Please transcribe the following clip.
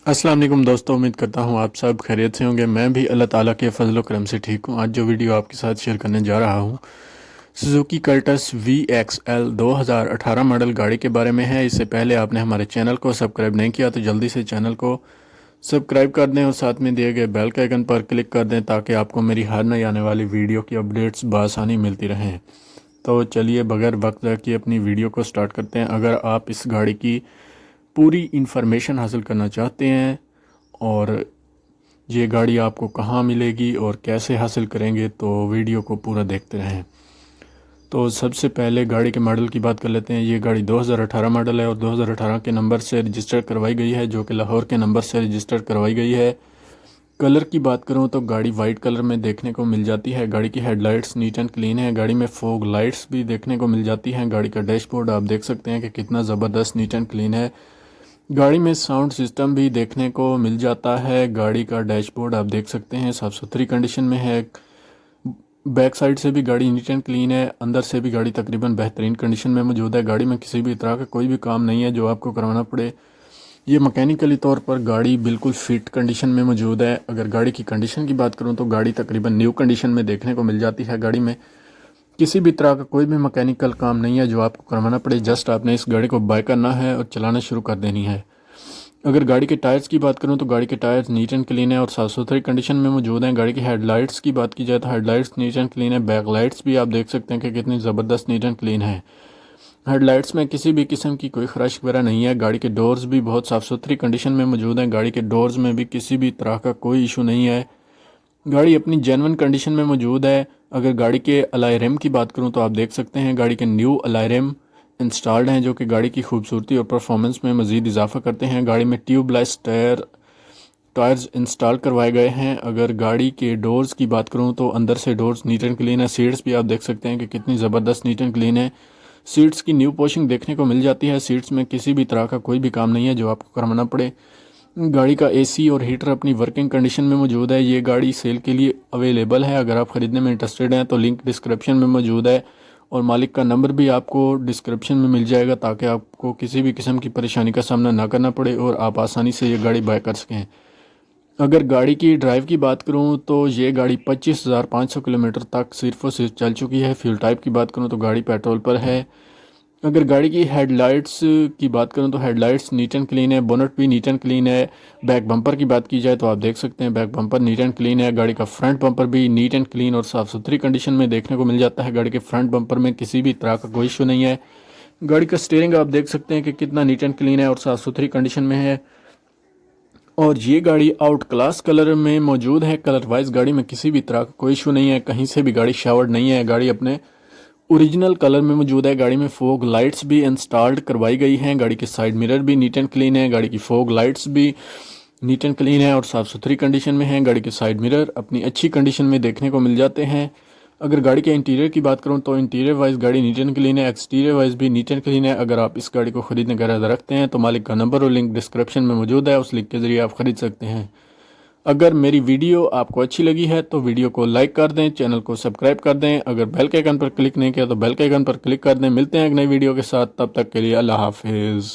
अस्सलाम वालेकुम दोस्तों, उम्मीद करता हूँ आप सब खैरियत से होंगे। मैं भी अल्लाह ताला के फजल करम से ठीक हूँ। आज जो वीडियो आपके साथ शेयर करने जा रहा हूँ सुजुकी कर्टस VXL 2018 मॉडल गाड़ी के बारे में है। इससे पहले आपने हमारे चैनल को सब्सक्राइब नहीं किया तो जल्दी से चैनल को सब्सक्राइब कर दें और साथ में दिए गए बेल के आइकन पर क्लिक कर दें ताकि आपको मेरी हर नई आने वाली वीडियो की अपडेट्स बआसानी मिलती रहें। तो चलिए बगैर वक्त ज़ाया किए अपनी वीडियो को स्टार्ट करते हैं। अगर आप इस गाड़ी की पूरी इन्फॉर्मेशन हासिल करना चाहते हैं और ये गाड़ी आपको कहाँ मिलेगी और कैसे हासिल करेंगे तो वीडियो को पूरा देखते रहें। तो सबसे पहले गाड़ी के मॉडल की बात कर लेते हैं। ये गाड़ी 2018 मॉडल है और 2018 के नंबर से रजिस्टर करवाई गई है, जो कि लाहौर के नंबर से रजिस्टर करवाई गई है। कलर की बात करूं तो गाड़ी वाइट कलर में देखने को मिल जाती है। गाड़ी की हेडलाइट्स नीट एंड क्लीन है। गाड़ी में फॉग लाइट्स भी देखने को मिल जाती हैं। गाड़ी का डैशबोर्ड आप देख सकते हैं कि कितना ज़बरदस्त नीट एंड क्लीन है। गाड़ी में साउंड सिस्टम भी देखने को मिल जाता है। गाड़ी का डैशबोर्ड आप देख सकते हैं साफ़ सुथरी कंडीशन में है। बैक साइड से भी गाड़ी नीट एंड क्लीन है। अंदर से भी गाड़ी तकरीबन बेहतरीन कंडीशन में मौजूद है। गाड़ी में किसी भी तरह का कोई भी काम नहीं है जो आपको करवाना पड़े। ये मैकेनिकली तौर पर गाड़ी बिल्कुल फिट कंडीशन में मौजूद है। अगर गाड़ी की कंडीशन की बात करूं तो गाड़ी तकरीबन न्यू कंडीशन में देखने को मिल जाती है। गाड़ी में किसी भी तरह का कोई भी मैकेनिकल काम नहीं है जो आपको करवाना पड़े। जस्ट आपने इस गाड़ी को बाय करना है और चलाना शुरू कर देनी है। अगर गाड़ी के टायर्स की बात करूं तो गाड़ी के टायर्स नीट एंड क्लीन है और साफ़ सुथरी कंडीशन में मौजूद हैं। गाड़ी की हेडलाइट्स की बात की जाए तो हेडलाइट्स नीट एंड क्लीन है। बैक लाइट्स भी आप देख सकते हैं कि कितनी ज़बरदस्त नीट एंड क्लीन है। हेडलाइट्स में किसी भी किस्म की कोई खराश वगैरह नहीं है। गाड़ी के डोर्स भी बहुत साफ़ सुथरी कंडीशन में मौजूद हैं। गाड़ी के डोर्स में भी किसी भी तरह का कोई इशू नहीं है। गाड़ी अपनी जेन्युइन कंडीशन में मौजूद है। अगर गाड़ी के अलॉय रिम की बात करूं तो आप देख सकते हैं गाड़ी के न्यू अलॉय रिम इंस्टॉल्ड हैं, जो कि गाड़ी की खूबसूरती और परफॉर्मेंस में मज़ीद इजाफा करते हैं। गाड़ी में ट्यूबलेस टायर्स इंस्टॉल करवाए गए हैं। अगर गाड़ी के डोर्स की बात करूं तो अंदर से डोर्स नीट एंड क्लीन है। सीट्स भी आप देख सकते हैं कि कितनी ज़बरदस्त नीट एंड क्लीन है। सीट्स की न्यू पॉलिशिंग देखने को मिल जाती है। सीट्स में किसी भी तरह का कोई भी काम नहीं है जो आपको करवाना पड़े। गाड़ी का एसी और हीटर अपनी वर्किंग कंडीशन में मौजूद है। ये गाड़ी सेल के लिए अवेलेबल है। अगर आप ख़रीदने में इंटरेस्टेड हैं तो लिंक डिस्क्रिप्शन में मौजूद है और मालिक का नंबर भी आपको डिस्क्रिप्शन में मिल जाएगा ताकि आपको किसी भी किस्म की परेशानी का सामना ना करना पड़े और आप आसानी से ये गाड़ी बाय कर सकें। अगर गाड़ी की ड्राइव की बात करूं तो ये गाड़ी 25,500 किलोमीटर तक सिर्फ और सिर्फ चल चुकी है। फ्यूल टाइप की बात करूं तो गाड़ी पेट्रोल पर है। अगर गाड़ी की हेडलाइट्स की बात करूं तो हेडलाइट्स नीट एंड क्लीन है। बोनट भी नीट एंड क्लीन है। बैक बम्पर की बात की जाए तो आप देख सकते हैं back bumper neat and clean है। गाड़ी का फ्रंट बम्पर भी नीट एंड क्लीन और साफ़ सुथरी कंडीशन में देखने को मिल जाता है। गाड़ी के फ्रंट बम्पर में किसी भी तरह का कोई इशू नहीं है। गाड़ी का स्टीयरिंग आप देख सकते हैं कि कितना नीट एंड क्लीन है और साफ़ सुथरी कंडीशन में है। और ये गाड़ी आउट क्लास कलर में मौजूद है। कलर वाइज गाड़ी में किसी भी तरह का कोई इशू नहीं है। कहीं से भी गाड़ी शावर्ड नहीं है। गाड़ी अपने ओरिजिनल कलर में मौजूद है। गाड़ी में फॉग लाइट्स भी इंस्टॉल्ड करवाई गई हैं। गाड़ी के साइड मिरर भी नीट एंड क्लीन है। गाड़ी की फॉग लाइट्स भी नीट एंड क्लीन है और साफ़ सुथरी कंडीशन में है। गाड़ी के साइड मिरर अपनी अच्छी कंडीशन में देखने को मिल जाते हैं। अगर गाड़ी के इंटीरियर की बात करूं तो इंटीरियर वाइज गाड़ी नीट एंड क्लीन है। एक्सटीरियर वाइज भी नीट एंड क्लीन है। अगर आप इस गाड़ी को ख़रीदने का इरादा रखते हैं तो मालिक का नंबर और लिंक डिस्क्रिप्शन में मौजूद है, उस लिंक के ज़रिए आप ख़रीद सकते हैं। अगर मेरी वीडियो आपको अच्छी लगी है तो वीडियो को लाइक कर दें, चैनल को सब्सक्राइब कर दें। अगर बेल के आइकन पर क्लिक नहीं किया तो बेल के आइकन पर क्लिक कर दें। मिलते हैं एक नई वीडियो के साथ, तब तक के लिए अल्लाह हाफिज़।